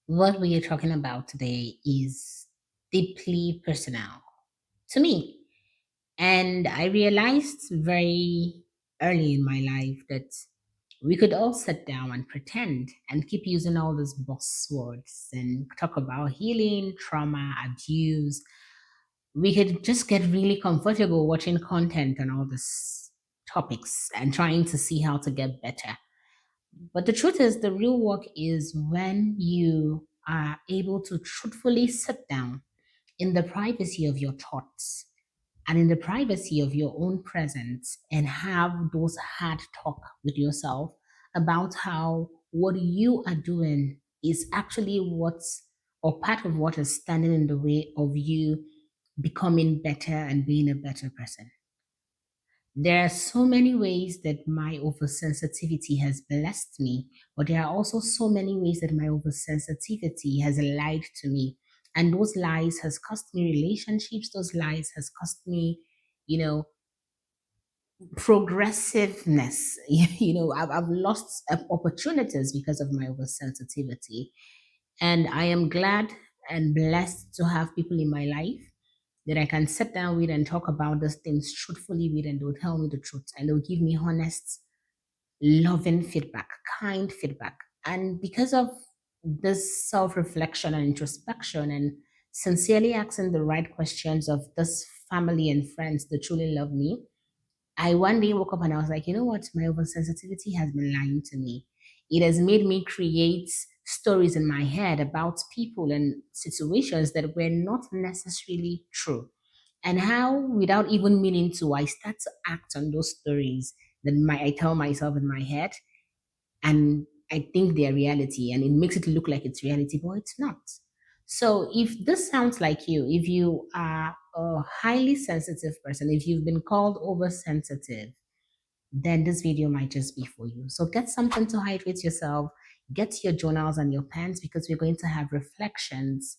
What we are talking about today is deeply personal to me. And I realized very early in my life that we could all sit down and pretend and keep using all these buzzwords and talk about healing, trauma, abuse. We could just get really comfortable watching content on all these topics and trying to see how to get better. But the truth is, the real work is when you are able to truthfully sit down in the privacy of your thoughts and in the privacy of your own presence and have those hard talk with yourself about how what you are doing is actually what's or part of what is standing in the way of you becoming better and being a better person. There are so many ways that my oversensitivity has blessed me, but there are also so many ways that my oversensitivity has lied to me. And those lies has cost me relationships, those lies has cost me, you know, progressiveness. I've lost opportunities because of my oversensitivity. And I am glad and blessed to have people in my life that I can sit down with and talk about those things truthfully with, and they'll tell me the truth and they'll give me honest, loving feedback, kind feedback. And because of this self reflection and introspection and sincerely asking the right questions of this family and friends that truly love me, I one day woke up and I was like, you know what? My oversensitivity has been lying to me. It has made me create stories in my head about people and situations that were not necessarily true. And how, without even meaning to, I start to act on those stories that I tell myself in my head, and I think they're reality, and it makes it look like it's reality, but it's not. So if this sounds like you, if you are a highly sensitive person, if you've been called oversensitive, then this video might just be for you. So get something to hydrate yourself, get your journals and your pens because we're going to have reflections,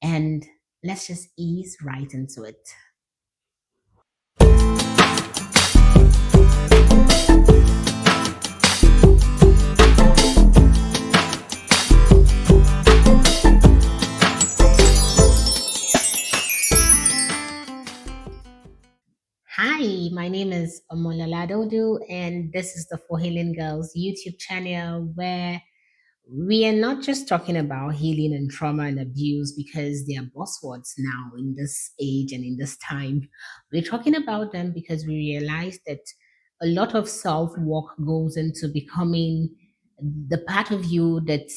and let's just ease right into it. Hi, my name is Omolola, and this is the For Healing Girls YouTube channel where we are not just talking about healing and trauma and abuse because they are buzzwords now in this age and in this time. We're talking about them because we realize that a lot of self work goes into becoming the part of you that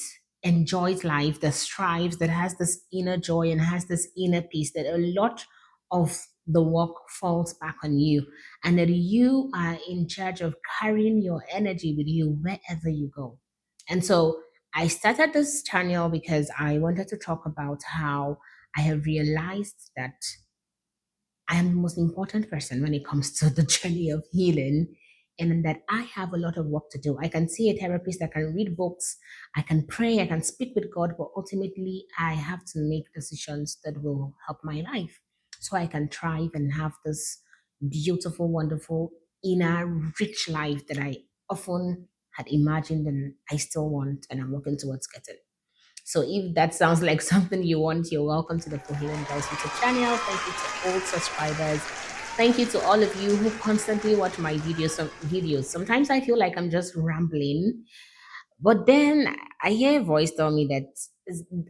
enjoys life, that strives, that has this inner joy and has this inner peace, that a lot of the work falls back on you, and that you are in charge of carrying your energy with you wherever you go. And so I started this channel because I wanted to talk about how I have realized that I am the most important person when it comes to the journey of healing, and that I have a lot of work to do. I can see a therapist, I can read books, I can pray, I can speak with God, but ultimately I have to make decisions that will help my life so I can thrive and have this beautiful, wonderful, inner, rich life that I often had imagined and I still want and I'm working towards getting. So if that sounds like something you want, you're welcome to the For Healing Girls YouTube channel. Thank you to all subscribers. Thank you to all of you who constantly watch my videos. Sometimes I feel like I'm just rambling, but then I hear a voice tell me that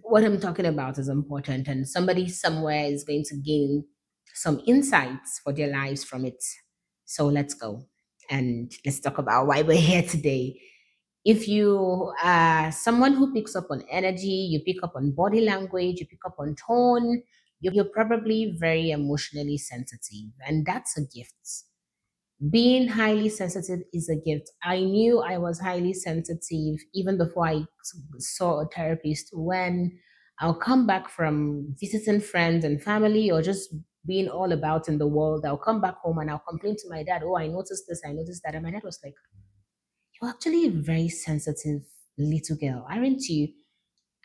what I'm talking about is important, and somebody somewhere is going to gain some insights for their lives from it. So let's go and let's talk about why we're here today. If you are someone who picks up on energy, you pick up on body language, you pick up on tone, you're probably very emotionally sensitive, and that's a gift. Being highly sensitive is a gift. I knew I was highly sensitive even before I saw a therapist. When I'll come back from visiting friends and family or just being all about in the world, I'll come back home and I'll complain to my dad, oh, I noticed this, I noticed that. And my dad was like, you're actually a very sensitive little girl, aren't you?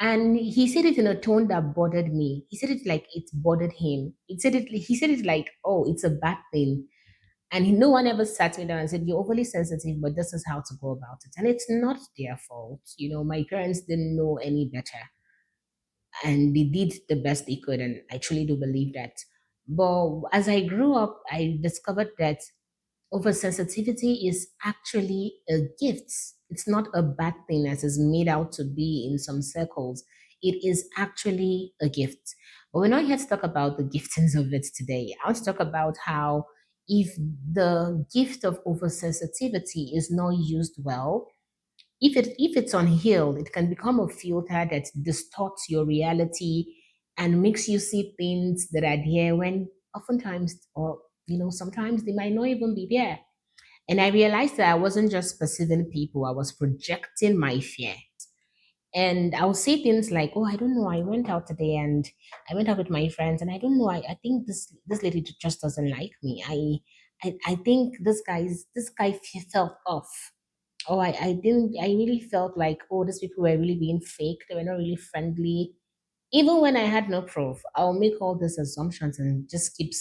And he said it in a tone that bothered me. He said it like it bothered him. He said it like, oh, it's a bad thing. And no one ever sat me down and said, you're overly sensitive, but this is how to go about it. And it's not their fault. My parents didn't know any better. and they did the best they could, and I truly do believe that. But as I grew up, I discovered that oversensitivity is actually a gift. It's not a bad thing as is made out to be in some circles. It is actually a gift. But we're not here to talk about the giftings of it today. I want to talk about how if the gift of oversensitivity is not used well, if it's unhealed, it can become a filter that distorts your reality and makes you see things that are there when oftentimes, or sometimes they might not even be there. And I realized that I wasn't just perceiving people, I was projecting my fear. And I'll say things like, "Oh, I don't know. I went out today and I went out with my friends, and I don't know. I think this lady just doesn't like me. I think this guy felt off. Oh, I didn't. I really felt like, oh, these people were really being fake. They were not really friendly. Even when I had no proof, I'll make all these assumptions and just keep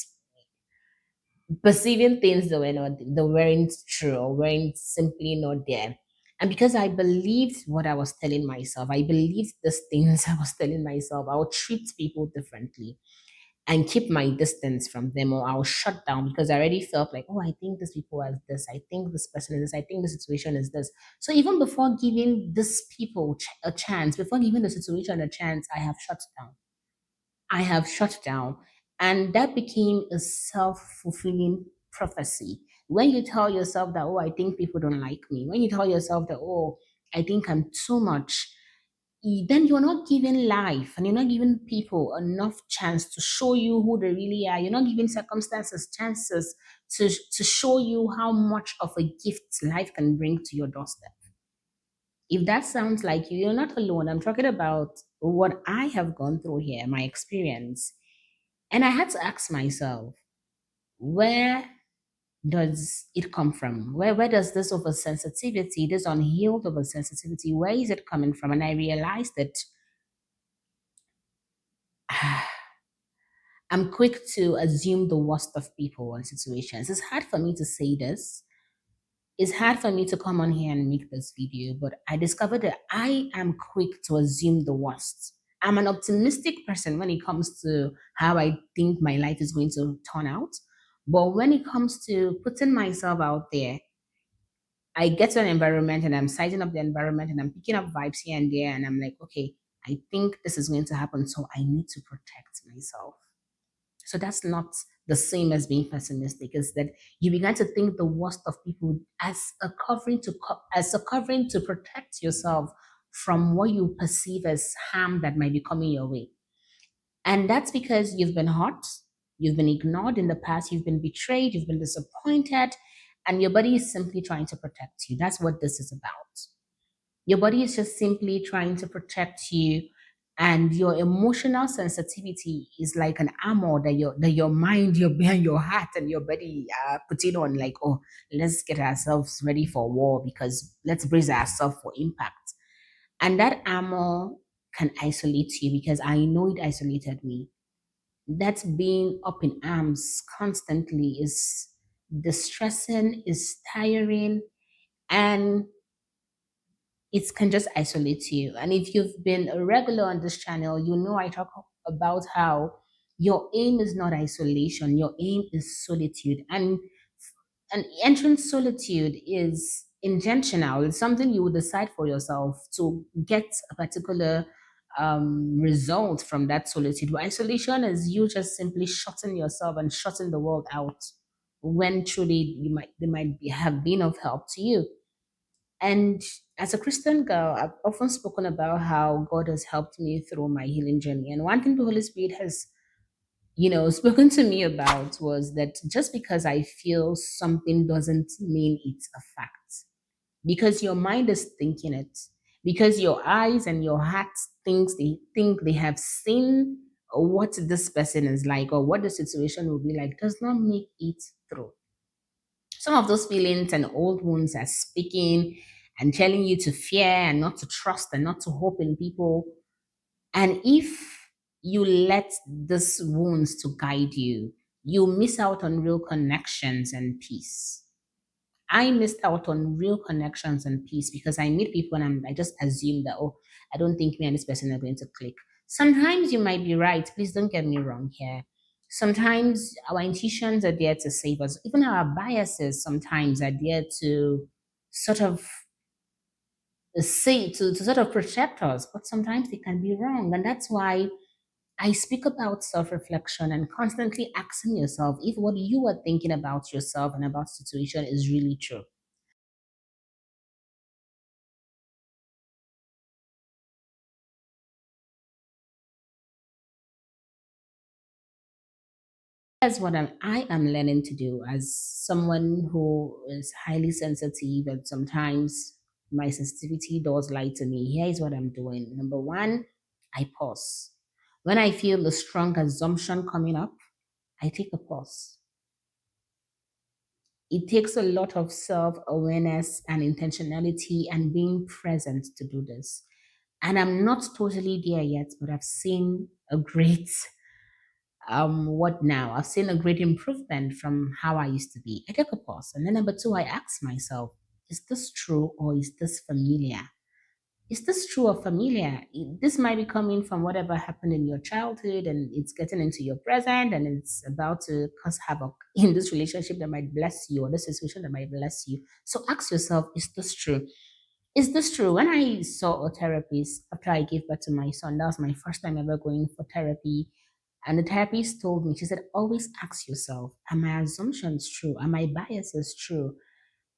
perceiving things that weren't true or weren't simply not there. And because I believed what I was telling myself, I believed these things I was telling myself, I would treat people differently and keep my distance from them, or I'll shut down because I already felt like, oh, I think these people are this, I think this person is this, I think the situation is this. So even before giving these people a chance, before giving the situation a chance, I have shut down. And that became a self fulfilling prophecy. When you tell yourself that, oh, I think people don't like me, when you tell yourself that, oh, I think I'm too much, then you're not giving life and you're not giving people enough chance to show you who they really are. You're not giving circumstances chances to show you how much of a gift life can bring to your doorstep. If that sounds like you, you're not alone. I'm talking about what I have gone through here, my experience. And I had to ask myself, where does it come from? Where does this oversensitivity, this unhealed oversensitivity, where is it coming from? And I realized that I'm quick to assume the worst of people and situations. It's hard for me to say this. It's hard for me to come on here and make this video, but I discovered that I am quick to assume the worst. I'm an optimistic person when it comes to how I think my life is going to turn out. But when it comes to putting myself out there, I get to an environment and I'm sizing up the environment and I'm picking up vibes here and there, and I'm like, okay, I think this is going to happen, so I need to protect myself. So that's not the same as being pessimistic. Is that you began to think the worst of people as a covering as a covering to protect yourself from what you perceive as harm that might be coming your way. And that's because you've been hurt, you've been ignored in the past, you've been betrayed, you've been disappointed, and your body is simply trying to protect you. That's what this is about. Your body is just simply trying to protect you, and your emotional sensitivity is like an armor that your mind, your brain, your heart, and your body are putting on. Like, oh, let's get ourselves ready for war because let's brace ourselves for impact. And that armor can isolate you because I know it isolated me. That being up in arms constantly is distressing, is tiring, and it can just isolate you. And if you've been a regular on this channel, you know I talk about how your aim is not isolation, your aim is solitude. And entering solitude is intentional. It's something you would decide for yourself to get a particular result from that solitude. But isolation is you just simply shutting yourself and shutting the world out when truly they might have been of help to you. And as a Christian girl, I've often spoken about how God has helped me through my healing journey. And one thing the Holy Spirit has, spoken to me about was that just because I feel something doesn't mean it's a fact. Because your mind is thinking it, because your eyes and your heart think they have seen what this person is like or what the situation will be like, does not make it true. Some of those feelings and old wounds are speaking and telling you to fear and not to trust and not to hope in people. And if you let these wounds to guide you, you miss out on real connections and peace. I missed out on real connections and peace because I meet people and I just assume that, oh, I don't think me and this person are going to click. Sometimes you might be right. Please don't get me wrong here. Sometimes our intuitions are there to save us. Even our biases sometimes are there to sort of say to sort of protect us, but sometimes they can be wrong. And that's why I speak about self-reflection and constantly asking yourself if what you are thinking about yourself and about the situation is really true. That's what I am learning to do as someone who is highly sensitive, and sometimes my sensitivity does lie to me. Here is what I'm doing. Number one, I pause. When I feel the strong assumption coming up, I take a pause. It takes a lot of self awareness and intentionality and being present to do this. And I'm not totally there yet, but I've seen a great what now? I've seen a great improvement from how I used to be. I take a pause. And then number two, I ask myself, is this true or is this familiar? Is this true or familiar? This might be coming from whatever happened in your childhood and it's getting into your present and it's about to cause havoc in this relationship that might bless you or this situation that might bless you. So ask yourself, is this true? Is this true? When I saw a therapist after I gave birth to my son, that was my first time ever going for therapy. And the therapist told me, she said, always ask yourself, are my assumptions true? Are my biases true?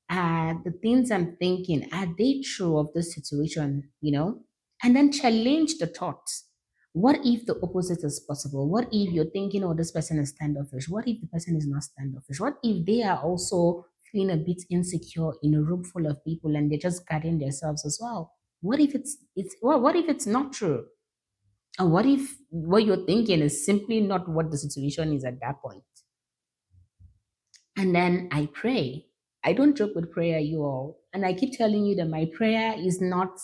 Are the things I'm thinking, are they true of this situation? And then challenge the thoughts. What if the opposite is possible? What if you're thinking, oh, this person is standoffish? What if the person is not standoffish? What if they are also feeling a bit insecure in a room full of people and they're just guarding themselves as well? What if what if it's not true? And what if what you're thinking is simply not what the situation is at that point? And then I pray. I don't joke with prayer, you all. And I keep telling you that my prayer is not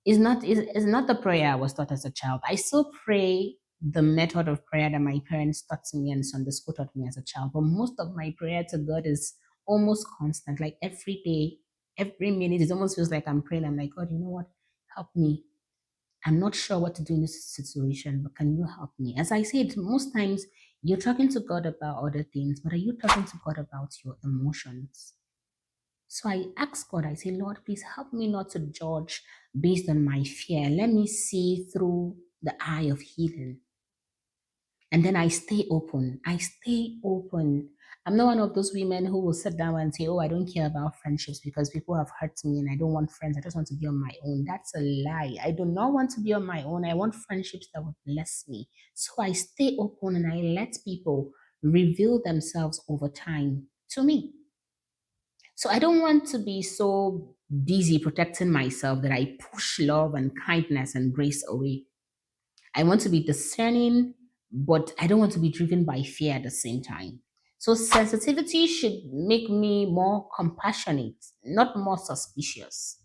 the prayer I was taught as a child. I still pray the method of prayer that my parents taught me and Sunday school taught me as a child. But most of my prayer to God is almost constant. Like every day, every minute, it almost feels like I'm praying. I'm like, God, you know what? Help me. I'm not sure what to do in this situation, but can you help me? As I said, most times you're talking to God about other things, but are you talking to God about your emotions? So I ask God, I say, Lord, please help me not to judge based on my fear. Let me see through the eye of healing. And then I stay open. I stay open. I'm not one of those women who will sit down and say, oh, I don't care about friendships because people have hurt me and I don't want friends. I just want to be on my own. That's a lie. I do not want to be on my own. I want friendships that would bless me. So I stay open and I let people reveal themselves over time to me. So I don't want to be so busy protecting myself that I push love and kindness and grace away. I want to be discerning, but I don't want to be driven by fear at the same time. So sensitivity should make me more compassionate, not more suspicious.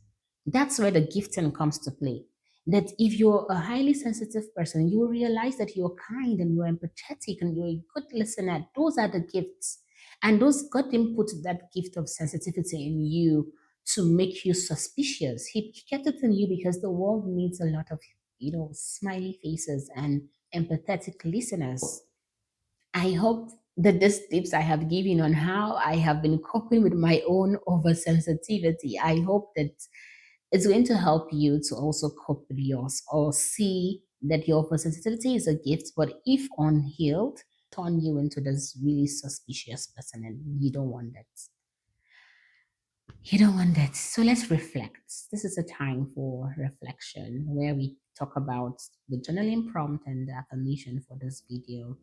That's where the gifting comes to play. That if you're a highly sensitive person, you will realize that you're kind and you're empathetic and you're a good listener. Those are the gifts. And those God didn't put that gift of sensitivity in you to make you suspicious. He kept it in you because the world needs a lot of smiley faces and empathetic listeners. I hope that these tips I have given on how I have been coping with my own oversensitivity, I hope that it's going to help you to also cope with yours or see that your oversensitivity is a gift, but if unhealed, turn you into this really suspicious person, and you don't want that. You don't want that. So let's reflect. This is a time for reflection where we talk about the journaling prompt and the affirmation for this video.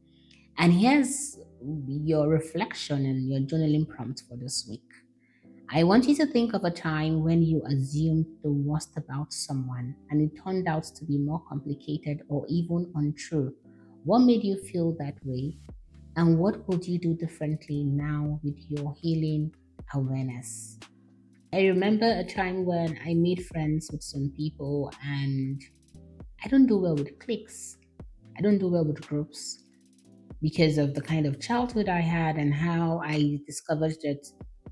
And here's your reflection and your journaling prompt for this week. I want you to think of a time when you assumed the worst about someone and it turned out to be more complicated or even untrue. What made you feel that way? And what would you do differently now with your healing awareness? I remember a time when I made friends with some people and I don't do well with cliques. I don't do well with groups because of the kind of childhood I had and how I discovered that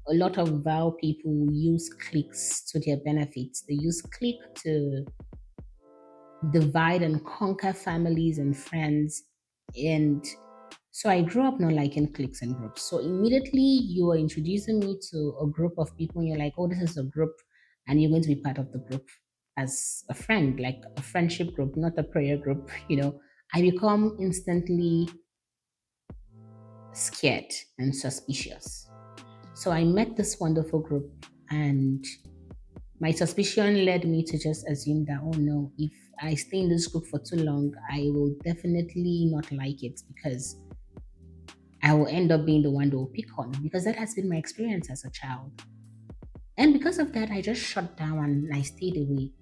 a lot of vile people use cliques to their benefits. They use clique to divide and conquer families and friends. And so I grew up not liking cliques and groups. So immediately you were introducing me to a group of people, and you're like, oh, this is a group, and you're going to be part of the group as a friend, like a friendship group, not a prayer group. I become instantly scared and suspicious. So I met this wonderful group, and my suspicion led me to just assume that, oh no, if I stay in this group for too long, I will definitely not like it because I will end up being the one they will pick on, because that has been my experience as a child. And because of that, I just shut down and I stayed away.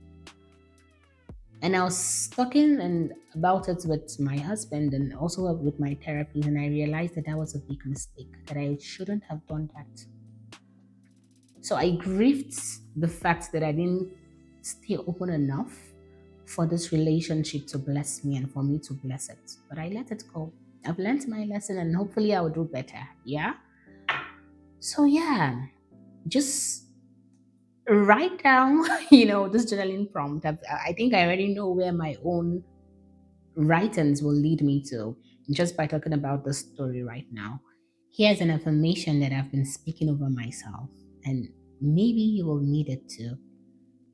And I was talking and about it with my husband and also with my therapist, and I realized that that was a big mistake, that I shouldn't have done that. So I grieved the fact that I didn't stay open enough for this relationship to bless me and for me to bless it. But I let it go. I've learned my lesson and hopefully I will do better. Yeah. So yeah, just write down, this journaling prompt. I think I already know where my own writings will lead me to just by talking about this story right now. Here's an affirmation that I've been speaking over myself, and maybe you will need it too.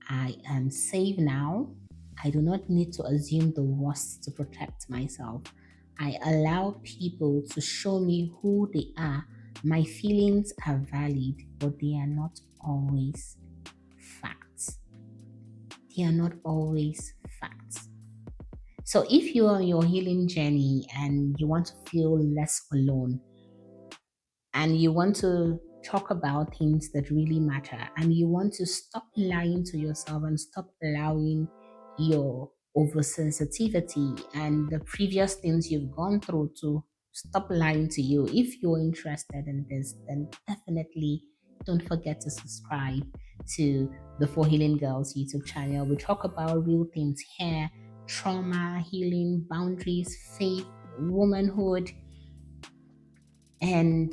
I am safe now. I do not need to assume the worst to protect myself. I allow people to show me who they are. My feelings are valid, but they are not always facts. They are not always facts. So, if you are on your healing journey and you want to feel less alone, and you want to talk about things that really matter, and you want to stop lying to yourself and stop allowing your oversensitivity and the previous things you've gone through to stop lying to you. If you're interested in this, then definitely don't forget to subscribe to the For Healing Girls YouTube channel. We talk about real things here: trauma, healing, boundaries, faith, womanhood, and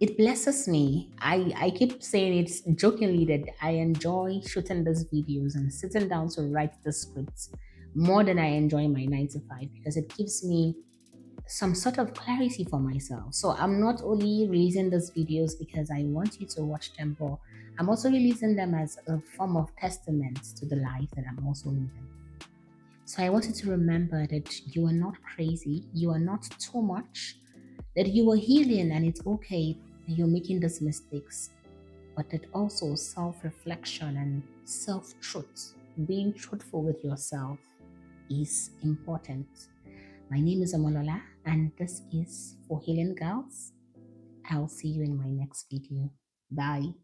it blesses me. I keep saying it jokingly that I enjoy shooting these videos and sitting down to write the scripts more than I enjoy my 9 to 5, because it gives me some sort of clarity for myself. So I'm not only releasing these videos because I want you to watch them, but I'm also releasing them as a form of testament to the life that I'm also living. So I want you to remember that you are not crazy, you are not too much, that you are healing and it's okay that you're making these mistakes, but that also self reflection and self truth, being truthful with yourself, is important. My name is Omolola, and this is For Healing Girls. I'll see you in my next video. Bye.